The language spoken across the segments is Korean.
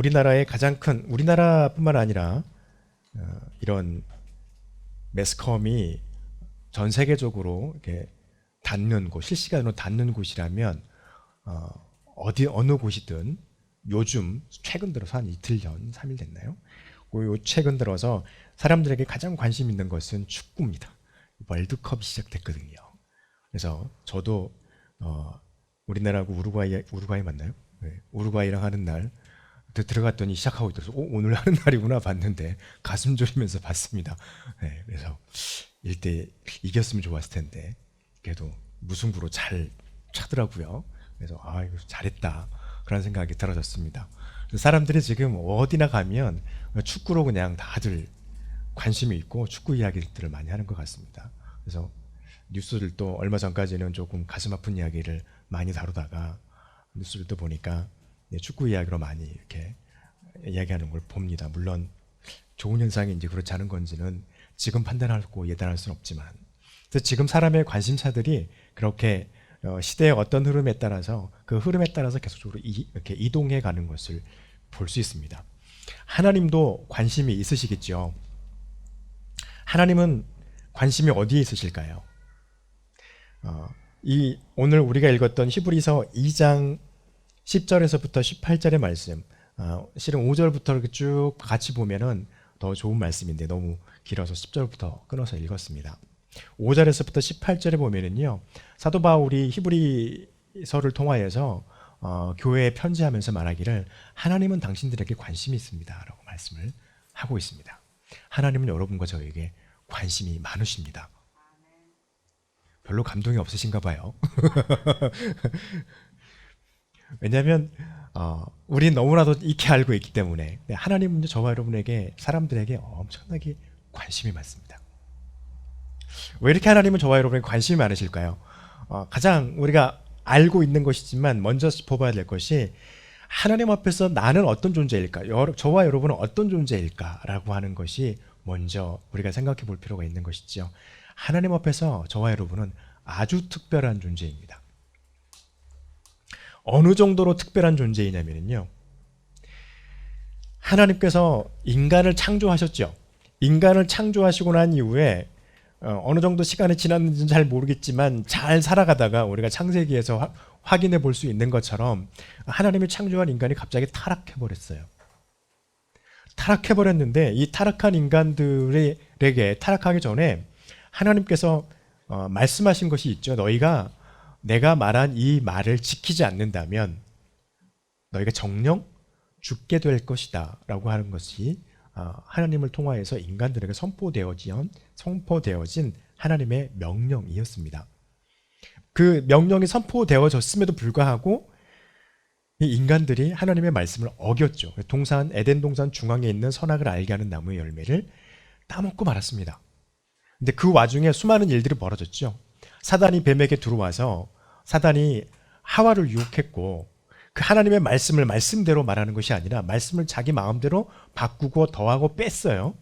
우리나라의 가장 큰, 우리나라뿐만 아니라 이런 매스컴이 전 세계적으로 이렇게 닿는 곳, 실시간으로 닿는 곳이라면 어느 곳이든 요즘 최근 들어서 한 이틀 전, 3일 됐나요? 요 최근 들어서 사람들에게 가장 관심 있는 것은 축구입니다. 월드컵이 시작됐거든요. 그래서 저도 우리나라하고 우루과이 맞나요? 네, 우루과이랑 하는 날 들어갔더니 시작하고 있더라고요. 오늘 하는 날이구나 봤는데 가슴 졸이면서 봤습니다. 네, 그래서 1대 이겼으면 좋았을 텐데 그래도 무승부로 잘 차더라고요. 그래서 이거 잘했다 그런 생각이 들어졌습니다. 사람들이 지금 어디나 가면 축구로 그냥 다들 관심이 있고 축구 이야기들을 많이 하는 것 같습니다. 그래서 뉴스를 또 얼마 전까지는 조금 가슴 아픈 이야기를 많이 다루다가 뉴스를 또 보니까 축구 이야기로 많이 이렇게 이야기하는 걸 봅니다. 물론 좋은 현상인지 그렇지 않은 건지는 지금 판단하고 예단할 수는 없지만 지금 사람의 관심사들이 그렇게 시대의 어떤 흐름에 따라서 그 흐름에 따라서 계속적으로 이렇게 이동해 가는 것을 볼 수 있습니다. 하나님도 관심이 있으시겠죠. 하나님은 관심이 어디에 있으실까요? 오늘 우리가 읽었던 히브리서 2장 10절에서부터 18절의 말씀, 실은 5절부터 이렇게 쭉 같이 보면은 더 좋은 말씀인데 너무 길어서 10절부터 끊어서 읽었습니다. 5절에서부터 18절에 보면은요, 사도 바울이 히브리서를 통하여서 교회에 편지하면서 말하기를 하나님은 당신들에게 관심이 있습니다라고 말씀을 하고 있습니다. 하나님은 여러분과 저에게 관심이 많으십니다. 별로 감동이 없으신가 봐요. 왜냐하면 우리는 너무나도 익히 알고 있기 때문에 하나님은 저와 여러분에게 사람들에게 엄청나게 관심이 많습니다. 왜 이렇게 하나님은 저와 여러분에게 관심이 많으실까요? 가장 우리가 알고 있는 것이지만 먼저 짚어봐야 될 것이 하나님 앞에서 나는 어떤 존재일까? 저와 여러분은 어떤 존재일까라고 하는 것이 먼저 우리가 생각해 볼 필요가 있는 것이죠. 하나님 앞에서 저와 여러분은 아주 특별한 존재입니다. 어느 정도로 특별한 존재이냐면요, 하나님께서 인간을 창조하셨죠. 인간을 창조하시고 난 이후에 어느 정도 시간이 지났는지는 잘 모르겠지만 잘 살아가다가 우리가 창세기에서 확인해 볼 수 있는 것처럼 하나님이 창조한 인간이 갑자기 타락해 버렸어요. 타락해 버렸는데 이 타락한 인간들에게 타락하기 전에 하나님께서 말씀하신 것이 있죠. 너희가 내가 말한 이 말을 지키지 않는다면 너희가 정령 죽게 될 것이다 라고 하는 것이 하나님을 통하여서 인간들에게 선포되어진 하나님의 명령이었습니다. 그 명령이 선포되어졌음에도 불구하고 이 인간들이 하나님의 말씀을 어겼죠. 에덴 동산 중앙에 있는 선악을 알게 하는 나무의 열매를 따먹고 말았습니다. 근데 그 와중에 수많은 일들이 벌어졌죠. 사단이 뱀에게 들어와서 사단이 하와를 유혹했고 그 하나님의 말씀을 말씀대로 말하는 것이 아니라 말씀을 자기 마음대로 바꾸고 더하고 뺐어요.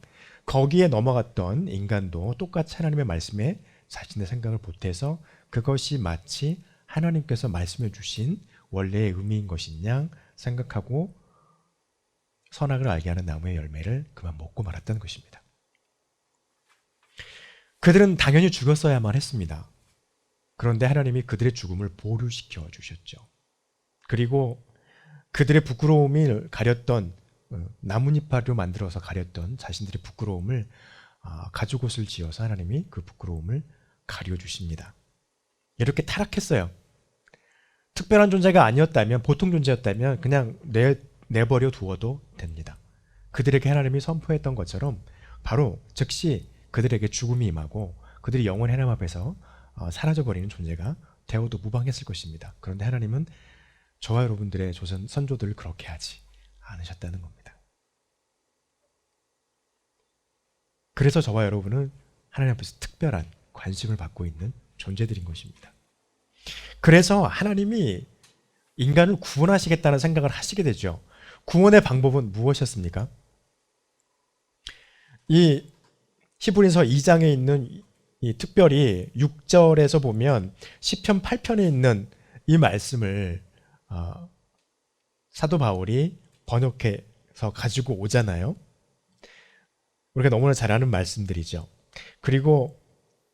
거기에 넘어갔던 인간도 똑같이 하나님의 말씀에 자신의 생각을 보태서 그것이 마치 하나님께서 말씀해 주신 원래의 의미인 것이냐 생각하고 선악을 알게 하는 나무의 열매를 그만 먹고 말았다는 것입니다. 그들은 당연히 죽었어야만 했습니다. 그런데 하나님이 그들의 죽음을 보류시켜 주셨죠. 그리고 그들의 부끄러움을 가렸던 나뭇잎으로 만들어서 가렸던 자신들의 부끄러움을 가죽옷을 지어서 하나님이 그 부끄러움을 가려주십니다. 이렇게 타락했어요. 특별한 존재가 아니었다면, 보통 존재였다면 그냥 내버려 두어도 됩니다. 그들에게 하나님이 선포했던 것처럼 바로 즉시 그들에게 죽음이 임하고 그들이 영원히 하나님 앞에서 사라져버리는 존재가 되어도 무방했을 것입니다. 그런데 하나님은 저와 여러분들의 조선 선조들을 그렇게 하지 않으셨다는 겁니다. 그래서 저와 여러분은 하나님 앞에서 특별한 관심을 받고 있는 존재들인 것입니다. 그래서 하나님이 인간을 구원하시겠다는 생각을 하시게 되죠. 구원의 방법은 무엇이었습니까? 이 히브리서 2장에 있는 특별히 6절에서 보면 시편 8편에 있는 이 말씀을 사도 바울이 번역해 가지고 오잖아요. 우리가 너무나 잘 아는 말씀들이죠. 그리고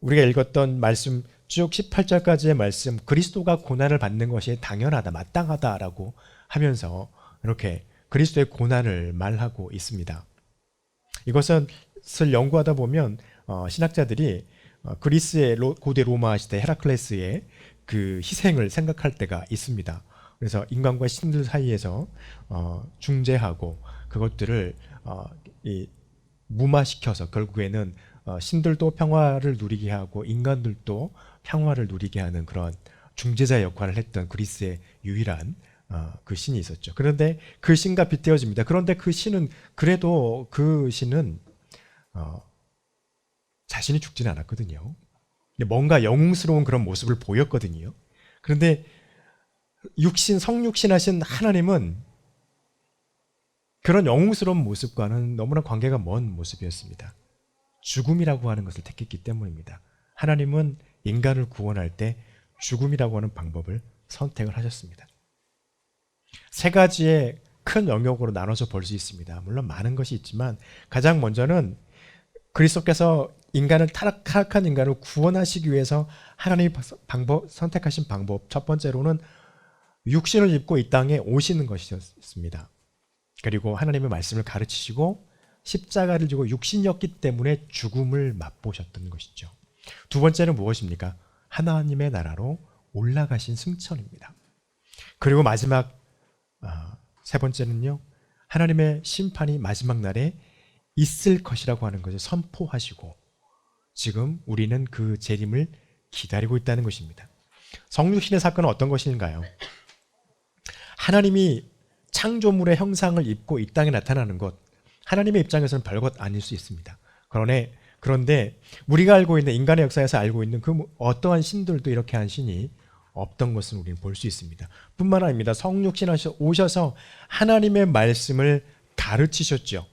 우리가 읽었던 말씀 쭉 18절까지의 말씀, 그리스도가 고난을 받는 것이 당연하다, 마땅하다라고 하면서 이렇게 그리스도의 고난을 말하고 있습니다. 이것을 연구하다 보면 신학자들이 그리스의 고대 로마 시대 헤라클레스의 그 희생을 생각할 때가 있습니다. 그래서 인간과 신들 사이에서 중재하고 그것들을 무마시켜서 결국에는 신들도 평화를 누리게 하고 인간들도 평화를 누리게 하는 그런 중재자 역할을 했던 그리스의 유일한 그 신이 있었죠. 그런데 그 신과 빗대어집니다. 그런데 그 신은 그래도 그 신은 자신이 죽지는 않았거든요. 뭔가 영웅스러운 그런 모습을 보였거든요. 그런데 성육신 하신 하나님은 그런 영웅스러운 모습과는 너무나 관계가 먼 모습이었습니다. 죽음이라고 하는 것을 택했기 때문입니다. 하나님은 인간을 구원할 때 죽음이라고 하는 방법을 선택을 하셨습니다. 세 가지의 큰 영역으로 나눠서 볼 수 있습니다. 물론 많은 것이 있지만 가장 먼저는 그리스도께서 타락한 인간을 구원하시기 위해서 하나님이 선택하신 방법, 첫 번째로는 육신을 입고 이 땅에 오시는 것이었습니다. 그리고 하나님의 말씀을 가르치시고 십자가를 지고 육신이었기 때문에 죽음을 맛보셨던 것이죠. 두 번째는 무엇입니까? 하나님의 나라로 올라가신 승천입니다. 그리고 마지막 세 번째는요, 하나님의 심판이 마지막 날에 있을 것이라고 하는 것을 선포하시고 지금 우리는 그 재림을 기다리고 있다는 것입니다. 성육신의 사건은 어떤 것인가요? 하나님이 창조물의 형상을 입고 이 땅에 나타나는 것, 하나님의 입장에서는 별것 아닐 수 있습니다. 그런데 우리가 알고 있는 인간의 역사에서 알고 있는 그 어떠한 신들도 이렇게 한 신이 없던 것을 우리는 볼 수 있습니다. 뿐만 아닙니다. 성육신 오셔서 하나님의 말씀을 가르치셨죠.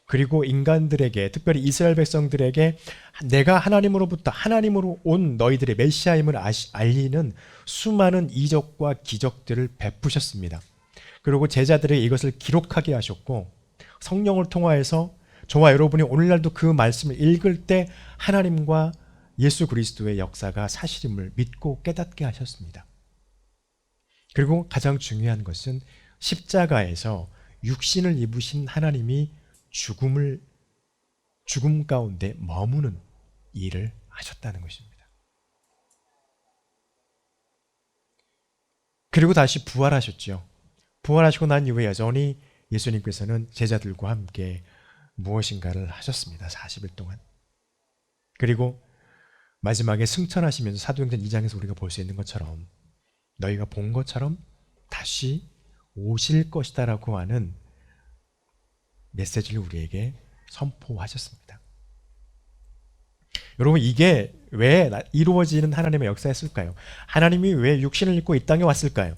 그리고 인간들에게, 특별히 이스라엘 백성들에게 내가 하나님으로 온 너희들의 메시아임을 알리는 수많은 이적과 기적들을 베푸셨습니다. 그리고 제자들에게 이것을 기록하게 하셨고 성령을 통하여서 저와 여러분이 오늘날도 그 말씀을 읽을 때 하나님과 예수 그리스도의 역사가 사실임을 믿고 깨닫게 하셨습니다. 그리고 가장 중요한 것은 십자가에서 육신을 입으신 하나님이 죽음 가운데 머무는 일을 하셨다는 것입니다. 그리고 다시 부활하셨죠. 부활하시고 난 이후에 여전히 예수님께서는 제자들과 함께 무엇인가를 하셨습니다. 40일 동안. 그리고 마지막에 승천하시면서 사도행전 2장에서 우리가 볼 수 있는 것처럼 너희가 본 것처럼 다시 오실 것이다라고 하는 메시지를 우리에게 선포하셨습니다. 여러분, 이게 왜 이루어지는 하나님의 역사였을까요? 하나님이 왜 육신을 입고 이 땅에 왔을까요?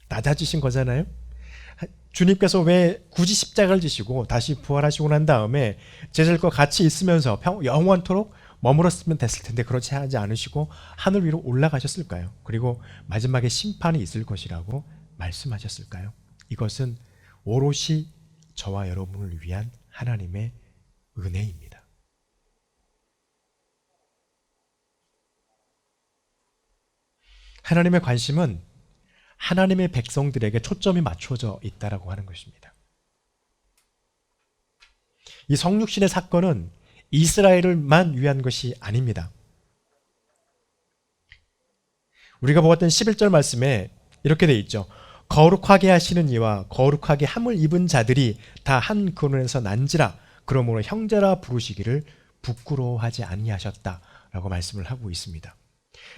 낮아지신 거잖아요. 주님께서 왜 굳이 십자가를 지시고 다시 부활하시고 난 다음에 제자들과 같이 있으면서 영원토록 머물렀으면 됐을 텐데 그렇지 하지 않으시고 하늘 위로 올라가셨을까요? 그리고 마지막에 심판이 있을 것이라고 말씀하셨을까요? 이것은 오롯이 저와 여러분을 위한 하나님의 은혜입니다. 하나님의 관심은 하나님의 백성들에게 초점이 맞춰져 있다라고 하는 것입니다. 이 성육신의 사건은 이스라엘을만 위한 것이 아닙니다. 우리가 보았던 11절 말씀에 이렇게 돼 있죠. 거룩하게 하시는 이와 거룩하게 함을 입은 자들이 다 한 근원에서 난지라 그러므로 형제라 부르시기를 부끄러워하지 아니하셨다라고 말씀을 하고 있습니다.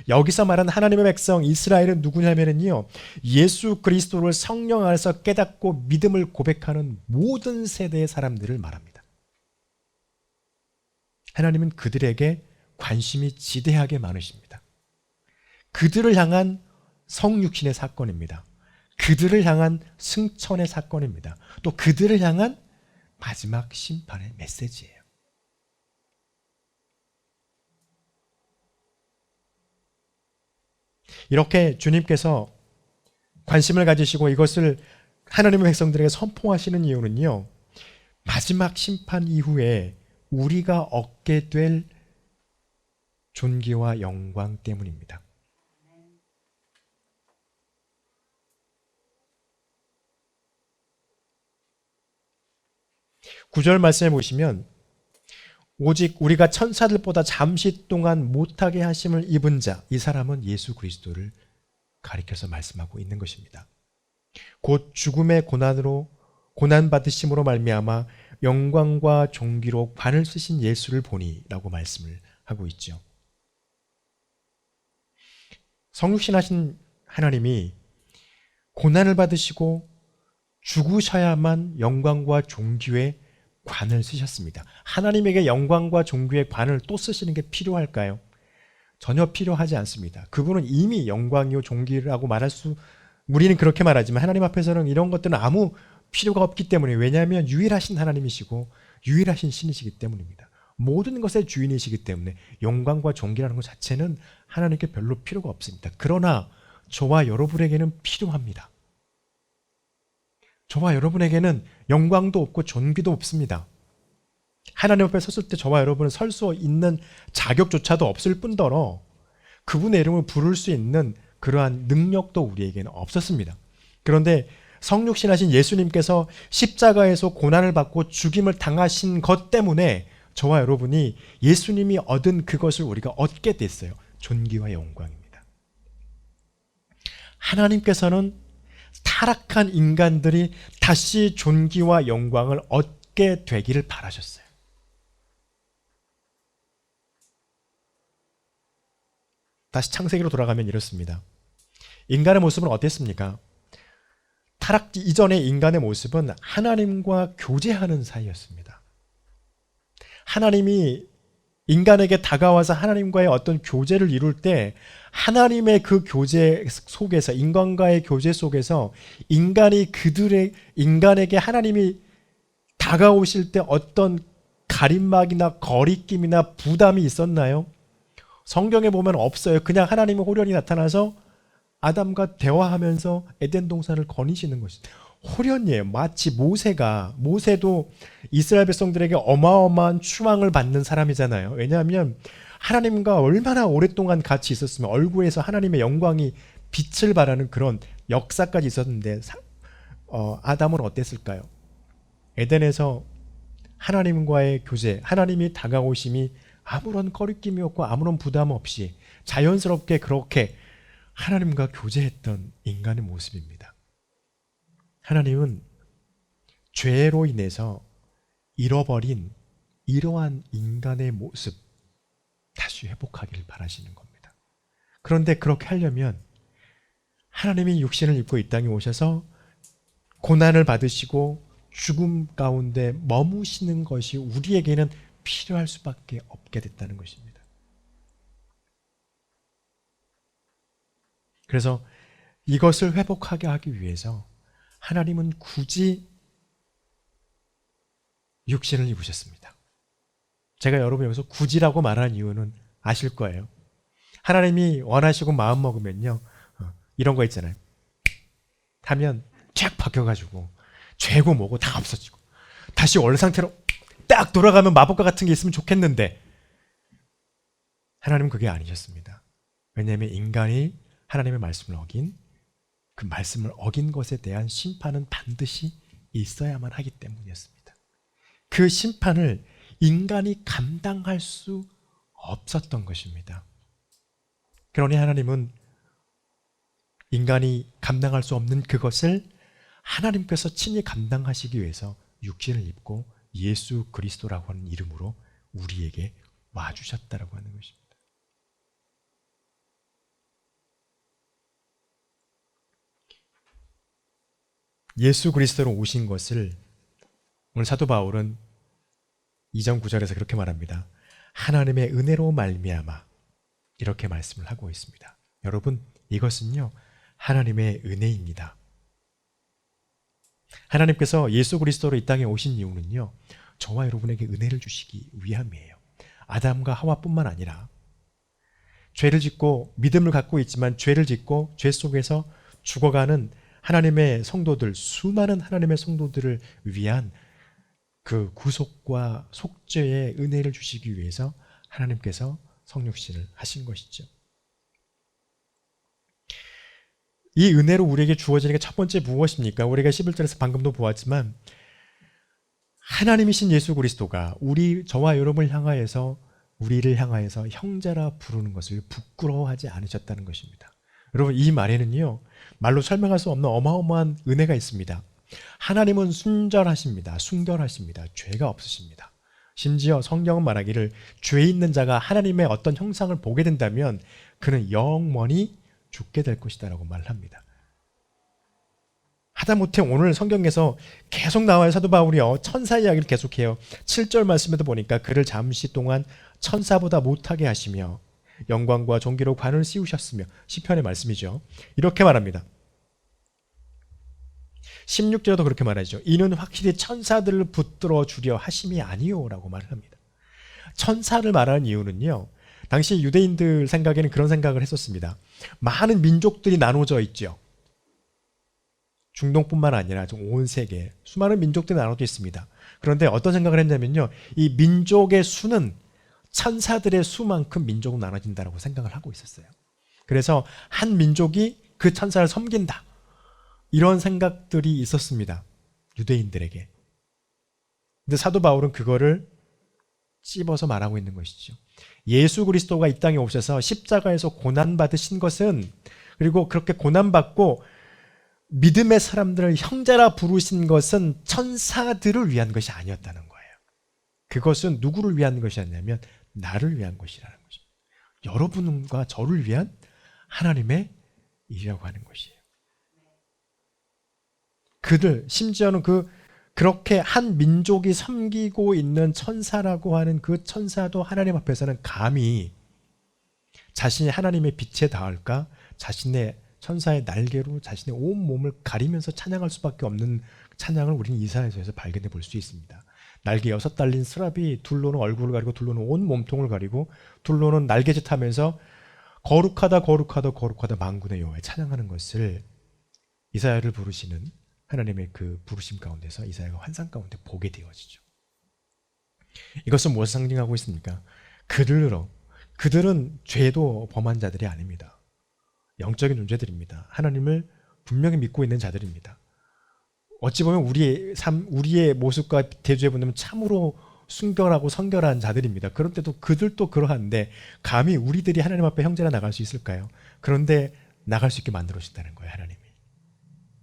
여기서 말하는 하나님의 백성 이스라엘은 누구냐면요, 예수 그리스도를 성령 안에서 깨닫고 믿음을 고백하는 모든 세대의 사람들을 말합니다. 하나님은 그들에게 관심이 지대하게 많으십니다. 그들을 향한 성육신의 사건입니다. 그들을 향한 승천의 사건입니다. 또 그들을 향한 마지막 심판의 메시지예요. 이렇게 주님께서 관심을 가지시고 이것을 하나님의 백성들에게 선포하시는 이유는요, 마지막 심판 이후에 우리가 얻게 될 존귀와 영광 때문입니다. 구절 말씀해 보시면 오직 우리가 천사들보다 잠시 동안 못하게 하심을 입은 자, 이 사람은 예수 그리스도를 가리켜서 말씀하고 있는 것입니다. 곧 죽음의 고난 받으심으로 말미암아 영광과 존귀로 관을 쓰신 예수를 보니라고 말씀을 하고 있죠. 성육신하신 하나님이 고난을 받으시고 죽으셔야만 영광과 존귀의 관을 쓰셨습니다. 하나님에게 영광과 존귀의 관을 또 쓰시는 게 필요할까요? 전혀 필요하지 않습니다. 그분은 이미 영광이요 존귀라고 우리는 그렇게 말하지만 하나님 앞에서는 이런 것들은 아무 필요가 없기 때문에, 왜냐하면 유일하신 하나님이시고 유일하신 신이시기 때문입니다. 모든 것의 주인이시기 때문에 영광과 존귀라는 것 자체는 하나님께 별로 필요가 없습니다. 그러나 저와 여러분에게는 필요합니다. 저와 여러분에게는 영광도 없고 존귀도 없습니다. 하나님 앞에 섰을 때 저와 여러분은 설 수 있는 자격조차도 없을 뿐더러 그분의 이름을 부를 수 있는 그러한 능력도 우리에게는 없었습니다. 그런데 성육신하신 예수님께서 십자가에서 고난을 받고 죽임을 당하신 것 때문에 저와 여러분이 예수님이 얻은 그것을 우리가 얻게 됐어요. 존귀와 영광입니다. 하나님께서는 타락한 인간들이 다시 존귀와 영광을 얻게 되기를 바라셨어요. 다시 창세기로 돌아가면 이렇습니다. 인간의 모습은 어땠습니까? 타락 이전의 인간의 모습은 하나님과 교제하는 사이였습니다. 하나님이 인간에게 다가와서 하나님과의 어떤 교제를 이룰 때 하나님의 그 교제 속에서, 인간과의 교제 속에서 인간에게 하나님이 다가오실 때 어떤 가림막이나 거리낌이나 부담이 있었나요? 성경에 보면 없어요. 그냥 하나님의 호련히 나타나서 아담과 대화하면서 에덴 동산을 거니시는 것입니다. 호련이에요. 마치 모세도 이스라엘 백성들에게 어마어마한 추앙을 받는 사람이잖아요. 왜냐하면 하나님과 얼마나 오랫동안 같이 있었으면 얼굴에서 하나님의 영광이 빛을 발하는 그런 역사까지 있었는데 아담은 어땠을까요? 에덴에서 하나님과의 교제, 하나님이 다가오심이 아무런 거리낌이 없고 아무런 부담 없이 자연스럽게 그렇게 하나님과 교제했던 인간의 모습입니다. 하나님은 죄로 인해서 잃어버린 이러한 인간의 모습 다시 회복하기를 바라시는 겁니다. 그런데 그렇게 하려면 하나님이 육신을 입고 이 땅에 오셔서 고난을 받으시고 죽음 가운데 머무시는 것이 우리에게는 필요할 수밖에 없게 됐다는 것입니다. 그래서 이것을 회복하게 하기 위해서 하나님은 굳이 육신을 입으셨습니다. 제가 여러분 여기서 굳이라고 말한 이유는 아실 거예요. 하나님이 원하시고 마음 먹으면요, 이런 거 있잖아요. 하면 쫙 바뀌어가지고 죄고 뭐고 다 없어지고 다시 원래 상태로 딱 돌아가면 마법과 같은 게 있으면 좋겠는데 하나님은 그게 아니셨습니다. 왜냐하면 인간이 하나님의 말씀을 어긴, 그 말씀을 어긴 것에 대한 심판은 반드시 있어야만 하기 때문이었습니다. 그 심판을 인간이 감당할 수 없었던 것입니다. 그러니 하나님은 인간이 감당할 수 없는 그것을 하나님께서 친히 감당하시기 위해서 육신을 입고 예수 그리스도라고 하는 이름으로 우리에게 와주셨다라고 하는 것입니다. 예수 그리스도로 오신 것을 오늘 사도 바울은 2장 9절에서 그렇게 말합니다. 하나님의 은혜로 말미암아, 이렇게 말씀을 하고 있습니다. 여러분, 이것은요 하나님의 은혜입니다. 하나님께서 예수 그리스도로 이 땅에 오신 이유는요 저와 여러분에게 은혜를 주시기 위함이에요. 아담과 하와뿐만 아니라 죄를 짓고 믿음을 갖고 있지만 죄를 짓고 죄 속에서 죽어가는 하나님의 성도들, 수많은 하나님의 성도들을 위한 그 구속과 속죄의 은혜를 주시기 위해서 하나님께서 성육신을 하신 것이죠. 이 은혜로 우리에게 주어지는 게 첫 번째 무엇입니까? 우리가 11절에서 방금도 보았지만 하나님이신 예수 그리스도가 저와 여러분을 향하여서 우리를 향하여서 형제라 부르는 것을 부끄러워하지 않으셨다는 것입니다. 여러분, 이 말에는요, 말로 설명할 수 없는 어마어마한 은혜가 있습니다. 하나님은 순결하십니다. 순결하십니다. 죄가 없으십니다. 심지어 성경은 말하기를 죄 있는 자가 하나님의 어떤 형상을 보게 된다면 그는 영원히 죽게 될 것이다라고 말합니다. 하다못해 오늘 성경에서 계속 나와요. 사도 바울이요, 천사 이야기를 계속해요. 7절 말씀에도 보니까 그를 잠시 동안 천사보다 못하게 하시며 영광과 존귀로 관을 씌우셨으며, 시편의 말씀이죠. 이렇게 말합니다. 16절에도 그렇게 말하죠. 이는 확실히 천사들을 붙들어 주려 하심이 아니요라고 말을 합니다. 천사를 말하는 이유는요, 당시 유대인들 생각에는 그런 생각을 했었습니다. 많은 민족들이 나눠져 있죠. 중동뿐만 아니라 온 세계 수많은 민족들이 나눠져 있습니다. 그런데 어떤 생각을 했냐면요, 이 민족의 수는 천사들의 수만큼 민족은 나눠진다고 생각을 하고 있었어요. 그래서 한 민족이 그 천사를 섬긴다, 이런 생각들이 있었습니다, 유대인들에게. 근데 사도 바울은 그거를 찝어서 말하고 있는 것이죠. 예수 그리스도가 이 땅에 오셔서 십자가에서 고난받으신 것은, 그리고 그렇게 고난받고 믿음의 사람들을 형제라 부르신 것은 천사들을 위한 것이 아니었다는 거예요. 그것은 누구를 위한 것이었냐면 나를 위한 것이라는 것입니다. 여러분과 저를 위한 하나님의 일이라고 하는 것이에요. 그들, 심지어는 그렇게 한 민족이 섬기고 있는 천사라고 하는 그 천사도 하나님 앞에서는 감히 자신이 하나님의 빛에 닿을까, 자신의 천사의 날개로 자신의 온 몸을 가리면서 찬양할 수밖에 없는 찬양을 우리는 이사야서에서 발견해 볼 수 있습니다. 날개 6 달린 스랍이 둘로는 얼굴을 가리고 둘로는 온 몸통을 가리고 둘로는 날개짓 하면서 거룩하다 거룩하다 거룩하다 만군의 여호와에 찬양하는 것을 이사야를 부르시는 하나님의 그 부르심 가운데서 이사야가 환상 가운데 보게 되어지죠. 이것은 무엇을 상징하고 있습니까? 그들은 죄도 범한 자들이 아닙니다. 영적인 존재들입니다. 하나님을 분명히 믿고 있는 자들입니다. 어찌 보면 우리의 삶, 우리의 모습과 대조해 본다면 참으로 순결하고 성결한 자들입니다. 그런데도 그들도 그러한데 감히 우리들이 하나님 앞에 형제라 나갈 수 있을까요? 그런데 나갈 수 있게 만들어 주신다는 거예요, 하나님이.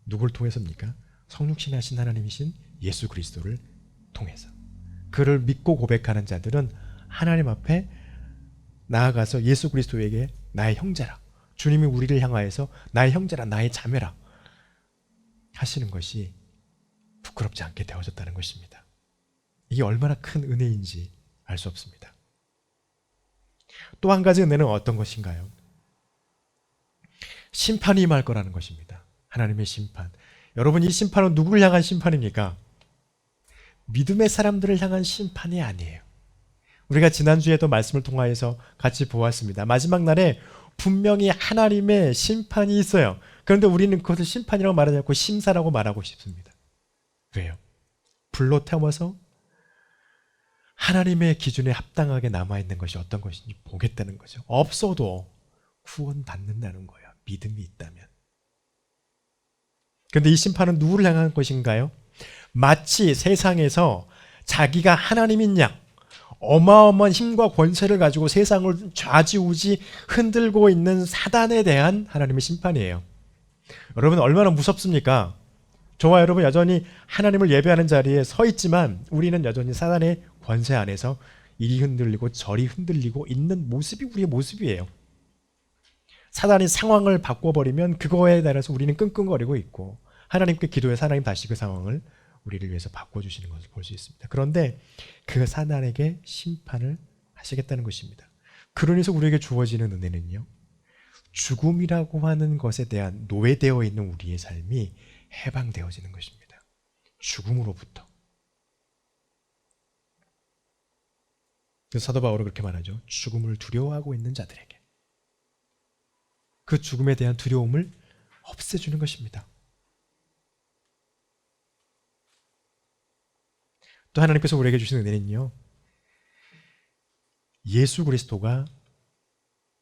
누굴 통해서입니까? 성육신하신 하나님이신 예수 그리스도를 통해서. 그를 믿고 고백하는 자들은 하나님 앞에 나아가서 예수 그리스도에게 나의 형제라, 주님이 우리를 향하여서 나의 형제라, 나의 자매라 하시는 것이 부끄럽지 않게 되어졌다는 것입니다. 이게 얼마나 큰 은혜인지 알 수 없습니다. 또 한 가지 은혜는 어떤 것인가요? 심판이 임할 거라는 것입니다. 하나님의 심판. 여러분, 이 심판은 누구를 향한 심판입니까? 믿음의 사람들을 향한 심판이 아니에요. 우리가 지난주에도 말씀을 통하여서 같이 보았습니다. 마지막 날에 분명히 하나님의 심판이 있어요. 그런데 우리는 그것을 심판이라고 말하지 않고 심사라고 말하고 싶습니다. 왜요? 불로 태워서 하나님의 기준에 합당하게 남아있는 것이 어떤 것인지 보겠다는 거죠. 없어도 구원 받는다는 거예요, 믿음이 있다면. 그런데 이 심판은 누구를 향한 것인가요? 마치 세상에서 자기가 하나님인 양 어마어마한 힘과 권세를 가지고 세상을 좌지우지 흔들고 있는 사단에 대한 하나님의 심판이에요. 여러분, 얼마나 무섭습니까? 저와 여러분 여전히 하나님을 예배하는 자리에 서 있지만 우리는 여전히 사단의 권세 안에서 이리 흔들리고 저리 흔들리고 있는 모습이 우리의 모습이에요. 사단이 상황을 바꿔버리면 그거에 따라서 우리는 끙끙거리고 있고, 하나님께 기도해서 하나님 다시 그 상황을 우리를 위해서 바꿔주시는 것을 볼 수 있습니다. 그런데 그 사단에게 심판을 하시겠다는 것입니다. 그러면서 우리에게 주어지는 은혜는요, 죽음이라고 하는 것에 대한 노예되어 있는 우리의 삶이 해방되어지는 것입니다. 죽음으로부터. 그래서 사도 바울은 그렇게 말하죠. 죽음을 두려워하고 있는 자들에게 그 죽음에 대한 두려움을 없애주는 것입니다. 또 하나님께서 우리에게 주신 은혜는요, 예수 그리스도가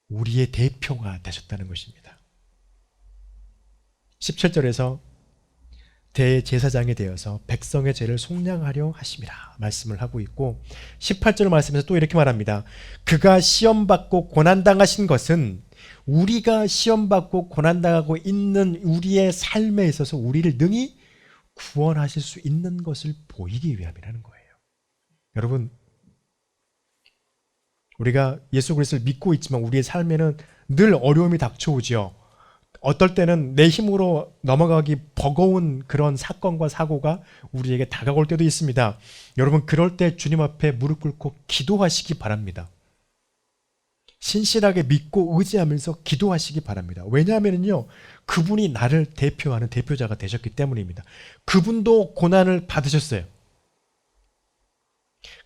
우리의 대표가 되셨다는 것입니다. 17절에서 대제사장이 되어서 백성의 죄를 속량하려 하심이라 말씀을 하고 있고, 18절 말씀에서 또 이렇게 말합니다. 그가 시험받고 고난당하신 것은 우리가 시험받고 고난당하고 있는 우리의 삶에 있어서 우리를 능히 구원하실 수 있는 것을 보이기 위함이라는 거예요. 여러분, 우리가 예수 그리스도를 믿고 있지만 우리의 삶에는 늘 어려움이 닥쳐오지요. 어떨 때는 내 힘으로 넘어가기 버거운 그런 사건과 사고가 우리에게 다가올 때도 있습니다. 여러분, 그럴 때 주님 앞에 무릎 꿇고 기도하시기 바랍니다. 신실하게 믿고 의지하면서 기도하시기 바랍니다. 왜냐하면요, 그분이 나를 대표하는 대표자가 되셨기 때문입니다. 그분도 고난을 받으셨어요.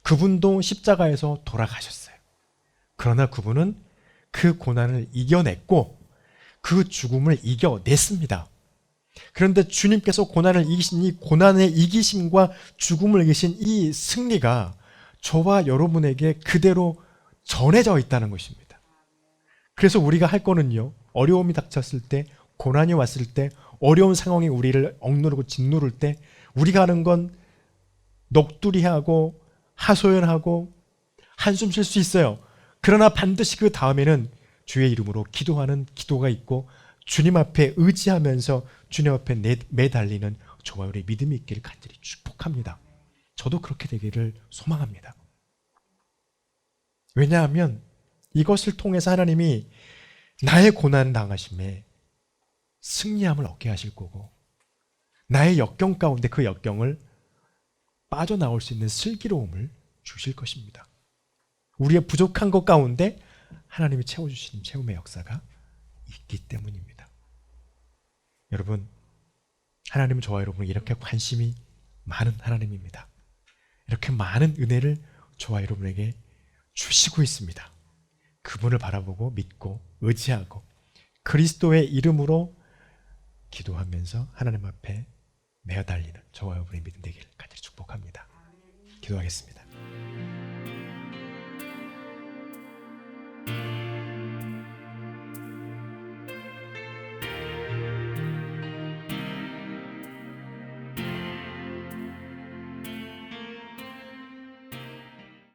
그분도 십자가에서 돌아가셨어요. 그러나 그분은 그 고난을 이겨냈고 그 죽음을 이겨냈습니다. 그런데 주님께서 고난을 이기신 이 고난의 이기심과 죽음을 이기신 이 승리가 저와 여러분에게 그대로 전해져 있다는 것입니다. 그래서 우리가 할 거는요, 어려움이 닥쳤을 때, 고난이 왔을 때, 어려운 상황이 우리를 억누르고 짓누를 때 우리가 하는 건 넋두리하고 하소연하고 한숨 쉴 수 있어요. 그러나 반드시 그 다음에는 주의 이름으로 기도하는 기도가 있고 주님 앞에 의지하면서 주님 앞에 매달리는 저와 우리의 믿음이 있기를 간절히 축복합니다. 저도 그렇게 되기를 소망합니다. 왜냐하면 이것을 통해서 하나님이 나의 고난 당하심에 승리함을 얻게 하실 거고, 나의 역경 가운데 그 역경을 빠져나올 수 있는 슬기로움을 주실 것입니다. 우리의 부족한 것 가운데 하나님이 채워주시는 채움의 역사가 있기 때문입니다. 여러분, 하나님은 저와 여러분을 이렇게 관심이 많은 하나님입니다. 이렇게 많은 은혜를 저와 여러분에게 주시고 있습니다. 그분을 바라보고 믿고 의지하고 그리스도의 이름으로 기도하면서 하나님 앞에 매어달리는 저와 여러분의 믿음 되기를 간절히 축복합니다. 기도하겠습니다.